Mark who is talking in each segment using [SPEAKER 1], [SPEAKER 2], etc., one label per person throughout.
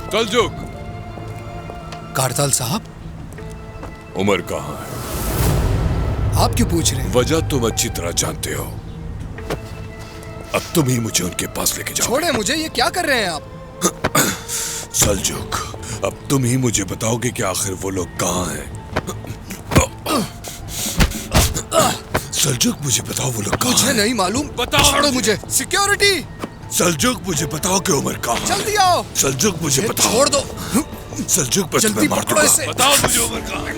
[SPEAKER 1] सल्जुक।
[SPEAKER 2] कारताल साहब,
[SPEAKER 1] उमर कहाँ है?
[SPEAKER 2] आप क्यों पूछ रहे हैं?
[SPEAKER 1] वजह तुम अच्छी तरह जानते हो। अब तुम ही मुझे उनके पास लेके जाओ।
[SPEAKER 2] छोड़े मुझे, ये क्या कर रहे हैं आप?
[SPEAKER 1] सल्जुक, अब तुम ही मुझे बताओगे कि आखिर वो लोग कहाँ हैं। सल्जुक, मुझे बताओ वो लोग कहाँ हैं?
[SPEAKER 2] मुझे नहीं मालूम।
[SPEAKER 1] बताओ।
[SPEAKER 2] छोड़ो मुझे। सिक्योरिटी,
[SPEAKER 1] सल्जुक, मुझे बताओ कि उमर कहाँ है?
[SPEAKER 2] जल्दी आओ।
[SPEAKER 1] सल्जुक, मुझे
[SPEAKER 2] ये
[SPEAKER 1] बताओ।
[SPEAKER 2] छोड़ दो।
[SPEAKER 1] सल्जुक, पर
[SPEAKER 2] जल्दी
[SPEAKER 1] तुम्हें मार
[SPEAKER 2] पकड़ो
[SPEAKER 1] दूंगा।
[SPEAKER 2] इसे।
[SPEAKER 1] बताओ मुझे उमर कहाँ है?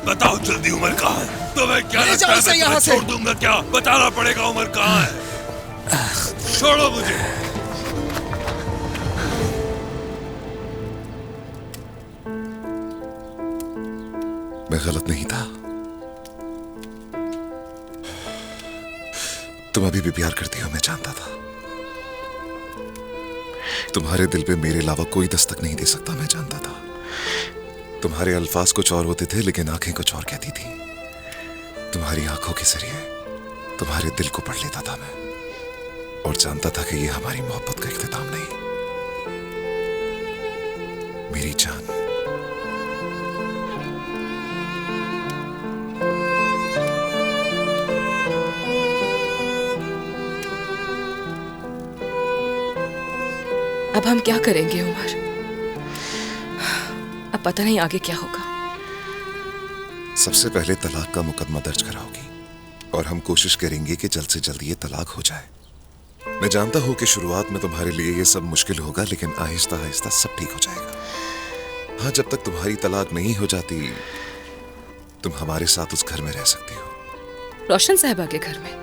[SPEAKER 1] बताओ जल्दी, उमर कहाँ है? तुम्हें क्या
[SPEAKER 2] ले
[SPEAKER 1] लगता
[SPEAKER 2] जाओ
[SPEAKER 1] है
[SPEAKER 2] इसे
[SPEAKER 1] मैं
[SPEAKER 2] यहाँ
[SPEAKER 1] तुम्हें
[SPEAKER 2] से।
[SPEAKER 1] छोड़ दूंगा क्या? बताना पड़ेगा उमर कहाँ है। छोड़ो मुझे।
[SPEAKER 3] मैं गलत नहीं था। तुम अभी भी प्यार करती हो, मैं जानता था। तुम्हारे दिल पे मेरे अलावा कोई दस्तक नहीं दे सकता, मैं जानता था। तुम्हारे अल्फाज कुछ और होते थे, लेकिन आंखें कुछ और कहती थी। तुम्हारी आंखों के जरिए तुम्हारे दिल को पढ़ लेता था मैं, और जानता था कि ये हमारी मोहब्बत का इख्तिताम नहीं, मेरी जान।
[SPEAKER 4] अब हम क्या करेंगे उमर? अब पता नहीं आगे क्या होगा।
[SPEAKER 3] सबसे पहले तलाक का मुकदमा दर्ज कराओगी, और हम कोशिश करेंगे कि जल्द से जल्द ये तलाक हो जाए। मैं जानता हूं कि शुरुआत में तुम्हारे लिए ये सब मुश्किल होगा, लेकिन आहिस्ता आहिस्ता सब ठीक हो जाएगा। हाँ, जब तक तुम्हारी तलाक नहीं हो जाती, तुम हमारे साथ उस घर में रह सकती हो।
[SPEAKER 4] रोशन साहबा के घर में?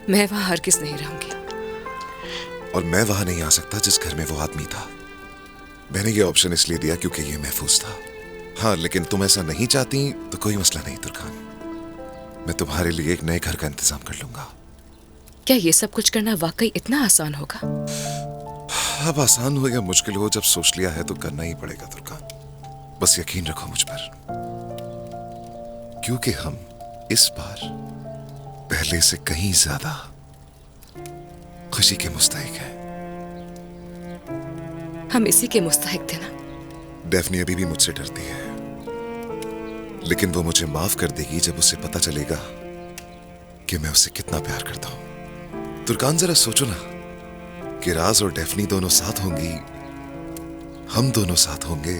[SPEAKER 4] मैं वहां हरगिज़ नहीं रहूंगी।
[SPEAKER 3] और मैं वहां नहीं आ सकता जिस घर में वो आदमी था। मैंने ये ऑप्शन इसलिए दिया क्योंकि ये महफूज था। हाँ, लेकिन तुम ऐसा नहीं चाहती तो कोई मसला नहीं तुर्कान। मैं तुम्हारे लिए एक नए घर का इंतजाम कर लूंगा।
[SPEAKER 4] क्या ये सब कुछ करना वाकई इतना आसान होगा?
[SPEAKER 3] अब आसान हो या मुश्किल हो, जब सोच लिया है तो करना ही पड़ेगा तुर्कान। बस यकीन रखो मुझ पर, क्योंकि हम इस बार पहले से कहीं ज्यादा खुशी के मुस्तहिक हैं।
[SPEAKER 4] हम इसी के मुस्तहिक थे ना?
[SPEAKER 3] डेफनी अभी भी मुझसे डरती है, लेकिन वो मुझे माफ कर देगी जब उसे पता चलेगा कि मैं उससे कितना प्यार करता हूं। तुर्कान, जरा सोचो ना कि राज और डेफनी दोनों साथ होंगी, हम दोनों साथ होंगे।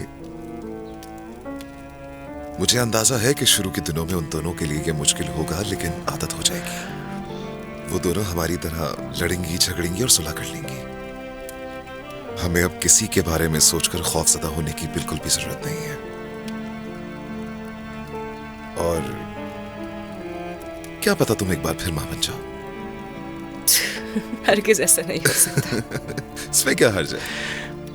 [SPEAKER 3] मुझे अंदाजा है कि शुरू के दिनों में उन दोनों के लिए यह मुश्किल होगा, लेकिन आदत हो जाएगी। वो दोनों हमारी तरह लड़ेंगी, झगड़ेंगी और सुलह कर लेंगी। हमें अब किसी के बारे में सोचकर खौफजदा होने की बिल्कुल भी जरूरत नहीं है। और क्या पता तुम एक बार फिर मां बन जाओ।
[SPEAKER 4] हरगिज़ ऐसा नहीं हो सकता।
[SPEAKER 3] इसमें क्या हर्ज है?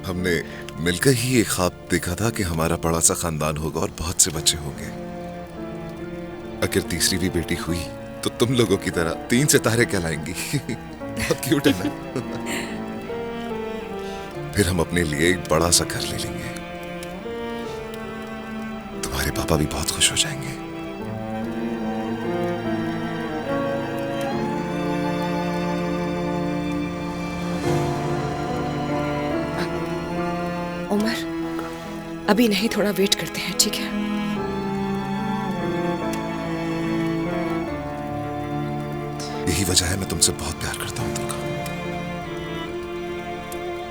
[SPEAKER 3] हमने मिलकर ही एक ख्वाब देखा था कि हमारा बड़ा सा खानदान होगा और बहुत से बच्चे होंगे। अगर तीसरी भी बेटी हुई तो तुम लोगों की तरह 3 सितारे कहलाएंगी। बहुत क्यूट है ना? फिर हम अपने लिए एक बड़ा सा घर ले लेंगे। तुम्हारे पापा भी बहुत खुश हो जाएंगे।
[SPEAKER 4] उमर, अभी नहीं, थोड़ा वेट करते हैं, ठीक है?
[SPEAKER 3] यही वजह है मैं तुमसे बहुत प्यार करता हूं तुर्कान।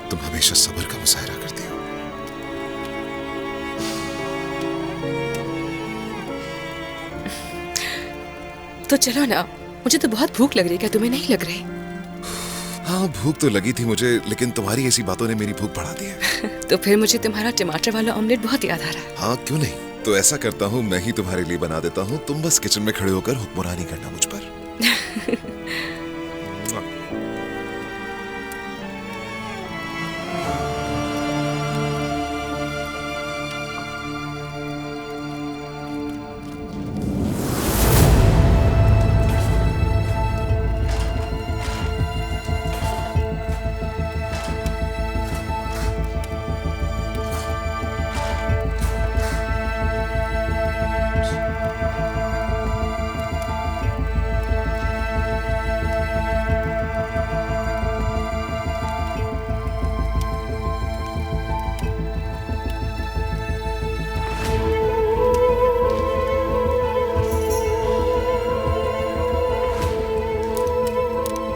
[SPEAKER 3] तुम हमेशा सब्र का मुजाहिरा करती हो।
[SPEAKER 4] तो चलो ना, मुझे तो बहुत भूख लग रही है। क्या तुम्हें नहीं लग रही?
[SPEAKER 3] हाँ, भूख तो लगी थी मुझे, लेकिन तुम्हारी ऐसी बातों ने मेरी भूख बढ़ा दी है।
[SPEAKER 4] तो फिर मुझे तुम्हारा टमाटर वाला ऑमलेट बहुत याद आ रहा है।
[SPEAKER 3] हाँ, क्यों नहीं? तो ऐसा करता हूँ, मैं ही तुम्हारे लिए बना देता हूँ। तुम बस किचन में खड़े होकर हुक्मरानी करना मुझ पर।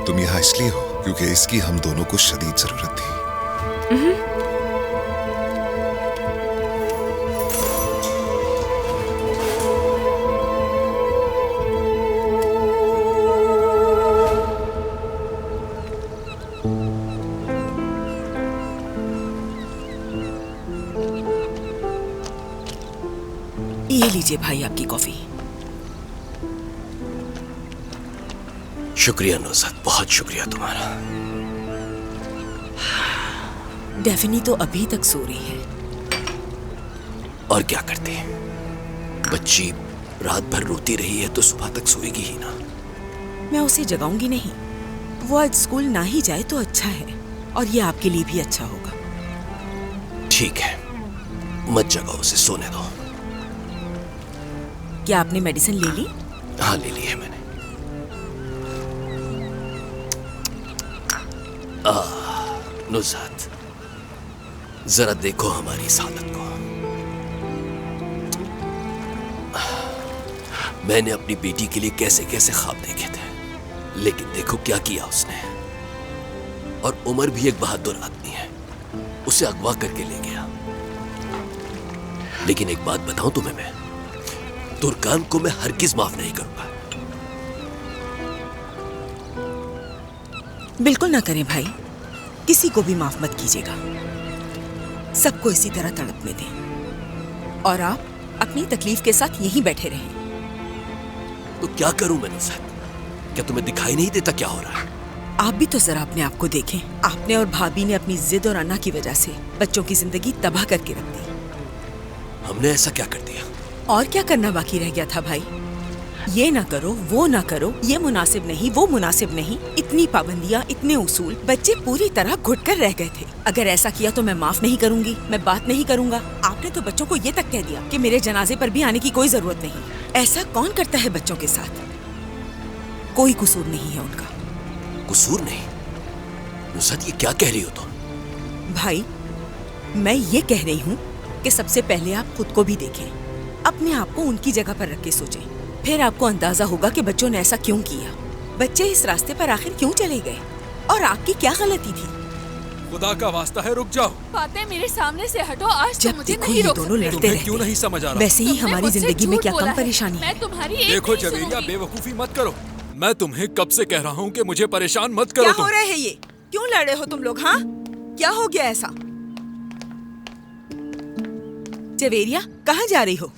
[SPEAKER 3] तुम यहाँ इसलिए हो क्योंकि इसकी हम दोनों को शदीद जरूरत थी।
[SPEAKER 4] ये लीजिए भाई आपकी कॉफी।
[SPEAKER 1] शुक्रिया नुसरत, बहुत शुक्रिया तुम्हारा।
[SPEAKER 4] डेफिनी तो अभी तक सो रही है।
[SPEAKER 1] और क्या करते हैं, बच्ची रात भर रोती रही है तो सुबह तक सोएगी ही ना।
[SPEAKER 4] मैं उसे जगाऊंगी नहीं। वो आज स्कूल ना ही जाए तो अच्छा है, और ये आपके लिए भी अच्छा होगा।
[SPEAKER 1] ठीक है, मत जगाओ उसे, सोने दो।
[SPEAKER 4] क्या आपने मेडिसिन ले ली?
[SPEAKER 1] हाँ, ले ली है मैंने। नुसरत, जरा देखो हमारी इस हालत को। मैंने अपनी बेटी के लिए कैसे कैसे ख्वाब देखे थे, लेकिन देखो क्या किया उसने। और उमर भी एक बहादुर आदमी है, उसे अगवा करके ले गया। लेकिन एक बात बताऊं तुम्हें, मैं तुर्कान को मैं हरगिज माफ नहीं करूंगा।
[SPEAKER 4] बिल्कुल ना करें भाई, किसी को भी माफ मत कीजिएगा। सबको इसी तरह तड़पने दें, और आप अपनी तकलीफ के साथ यहीं बैठे रहें।
[SPEAKER 1] तो क्या करूं मैं नुसरत? क्या तुम्हें दिखाई नहीं देता क्या हो रहा है?
[SPEAKER 4] आप भी तो जरा अपने आप को देखें। आपने और भाभी ने अपनी जिद और अन्ना की वजह से बच्चों की जिंदगी तबाह करके रख दी।
[SPEAKER 1] हमने ऐसा क्या कर दिया?
[SPEAKER 4] और क्या करना बाकी रह गया था भाई? ये ना करो, वो ना करो, ये मुनासिब नहीं, वो मुनासिब नहीं, इतनी पाबंदियां, इतने उसूल। बच्चे पूरी तरह घुट कर रह गए थे। अगर ऐसा किया तो मैं माफ नहीं करूंगी, मैं बात नहीं करूंगा। आपने तो बच्चों को ये तक कह दिया कि मेरे जनाजे पर भी आने की कोई जरूरत नहीं। ऐसा कौन करता है बच्चों के साथ? कोई कसूर नहीं है उनका।
[SPEAKER 1] कसूर नहीं? नुसरत, ये क्या कह रही हो तुम?
[SPEAKER 4] भाई, मैं ये कह रही हूँ कि सबसे पहले आप खुद को भी देखें, अपने आप को उनकी जगह पर रख के सोचें। फिर आपको अंदाजा होगा कि बच्चों ने ऐसा क्यों किया, बच्चे इस रास्ते पर आखिर क्यों चले गए, और आपकी क्या गलती थी।
[SPEAKER 5] खुदा का वास्ता है, रुक जाओ।
[SPEAKER 6] फाते, मेरे सामने से हटो। आज
[SPEAKER 4] जब
[SPEAKER 6] तो मुझे
[SPEAKER 4] देखो
[SPEAKER 6] नहीं
[SPEAKER 4] ये
[SPEAKER 6] रोक
[SPEAKER 4] दोनों
[SPEAKER 6] सकते।
[SPEAKER 4] लड़ते
[SPEAKER 5] तुम्हें
[SPEAKER 4] रहते
[SPEAKER 5] क्यों नहीं
[SPEAKER 4] हैं।
[SPEAKER 5] समझ आ रहा?
[SPEAKER 4] वैसे ही
[SPEAKER 6] तुमने
[SPEAKER 4] हमारी
[SPEAKER 6] मुझसे
[SPEAKER 4] जिंदगी में
[SPEAKER 6] झूठ
[SPEAKER 4] क्या
[SPEAKER 6] बोला
[SPEAKER 4] कम
[SPEAKER 6] है।
[SPEAKER 4] परेशानी है।
[SPEAKER 6] मैं तुम्हारी एक
[SPEAKER 5] देखो
[SPEAKER 6] नहीं
[SPEAKER 5] जवेरिया,
[SPEAKER 6] सुनूंगी।
[SPEAKER 5] बेवकूफी मत करो। मैं तुम्हें कब से कह रहा हूँ कि मुझे परेशान मत करो।
[SPEAKER 4] क्या
[SPEAKER 5] तुम
[SPEAKER 4] हो रहा है? ये क्यों लड़ रहे हो तुम लोग? हाँ, क्या हो गया ऐसा? जवेरिया, कहाँ जा रही हो?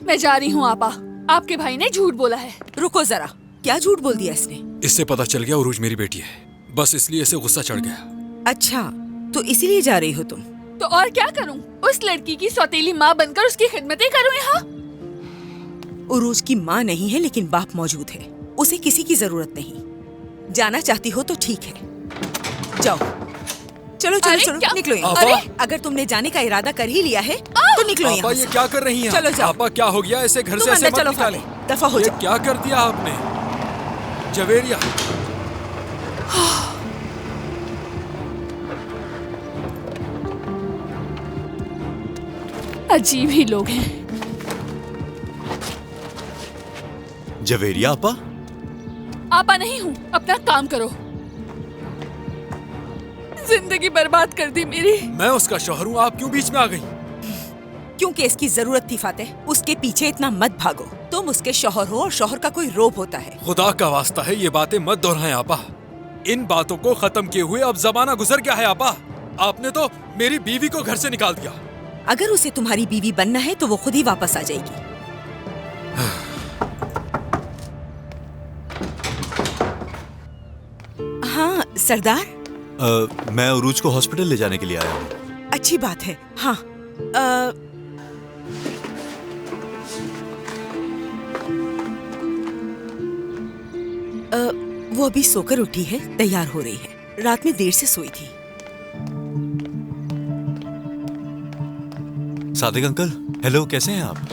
[SPEAKER 6] मैं जा रही हूँ आपा, आपके भाई ने झूठ बोला है।
[SPEAKER 4] रुको जरा, क्या झूठ बोल दिया इसने?
[SPEAKER 5] इससे पता चल गया उरूज मेरी बेटी है, बस इसलिए इसे गुस्सा चढ़ गया।
[SPEAKER 4] अच्छा, तो इसीलिए जा रही हो तुम?
[SPEAKER 6] तो और क्या करूँ? उस लड़की की सौतेली माँ बनकर उसकी खिदमतें करूँ यहाँ?
[SPEAKER 4] उरूज की माँ नहीं है, लेकिन बाप मौजूद है। उसे किसी की जरूरत नहीं। जाना चाहती हो तो ठीक है, जाओ। चलो चलो
[SPEAKER 6] अरे
[SPEAKER 4] चलो,
[SPEAKER 6] क्या?
[SPEAKER 4] निकलो यहाँ
[SPEAKER 5] अरे!
[SPEAKER 4] से। अगर तुमने जाने का इरादा कर ही लिया है तो निकलो
[SPEAKER 5] पापा,
[SPEAKER 4] यहाँ
[SPEAKER 5] ये
[SPEAKER 4] से।
[SPEAKER 5] क्या कर रही हैं?
[SPEAKER 4] चलो जाओ।
[SPEAKER 5] पापा, क्या हो गया? ऐसे घर
[SPEAKER 4] तुम
[SPEAKER 5] से ऐसे
[SPEAKER 4] अंदर
[SPEAKER 5] मत
[SPEAKER 4] चलो,
[SPEAKER 5] निकालें।
[SPEAKER 4] फाते, दफा हो
[SPEAKER 5] ये
[SPEAKER 4] जाओ।
[SPEAKER 5] क्या कर दिया आपने? जवेरिया,
[SPEAKER 6] अजीब ही लोग हैं।
[SPEAKER 7] जवेरिया आपा,
[SPEAKER 6] आपा नहीं हूँ, अपना काम करो। जिंदगी बर्बाद कर दी मेरी।
[SPEAKER 5] मैं उसका शौहर हूँ, आप क्यों बीच में आ गई?
[SPEAKER 4] क्योंकि इसकी जरूरत थी फातेह। उसके पीछे इतना मत भागो। तुम उसके शौहर हो और शौहर का कोई रोब होता है।
[SPEAKER 5] खुदा का वास्ता है, ये बातें मत दोहराएं आपा। इन बातों को खत्म किए हुए अब जमाना गुजर गया है आपा। आपने तो मेरी बीवी को घर से निकाल दिया।
[SPEAKER 4] अगर उसे तुम्हारी बीवी बनना है तो वो खुद ही वापस आ जाएगी। हाँ सरदार,
[SPEAKER 7] मैं उरूज को हॉस्पिटल ले जाने के लिए आया हूँ।
[SPEAKER 4] अच्छी बात है। हाँ, वो अभी सोकर उठी है, तैयार हो रही है। रात में देर से सोई थी।
[SPEAKER 7] सादिक अंकल, हेलो, कैसे हैं आप?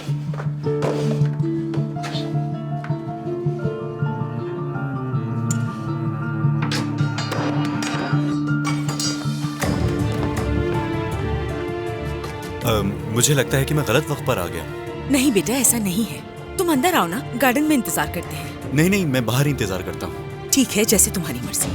[SPEAKER 7] मुझे लगता है कि मैं गलत वक्त पर आ गया।
[SPEAKER 4] नहीं बेटा, ऐसा नहीं है। तुम अंदर आओ ना, गार्डन में इंतजार करते हैं।
[SPEAKER 7] नहीं नहीं, मैं बाहर ही इंतजार करता हूँ।
[SPEAKER 4] ठीक है, जैसे तुम्हारी मर्जी।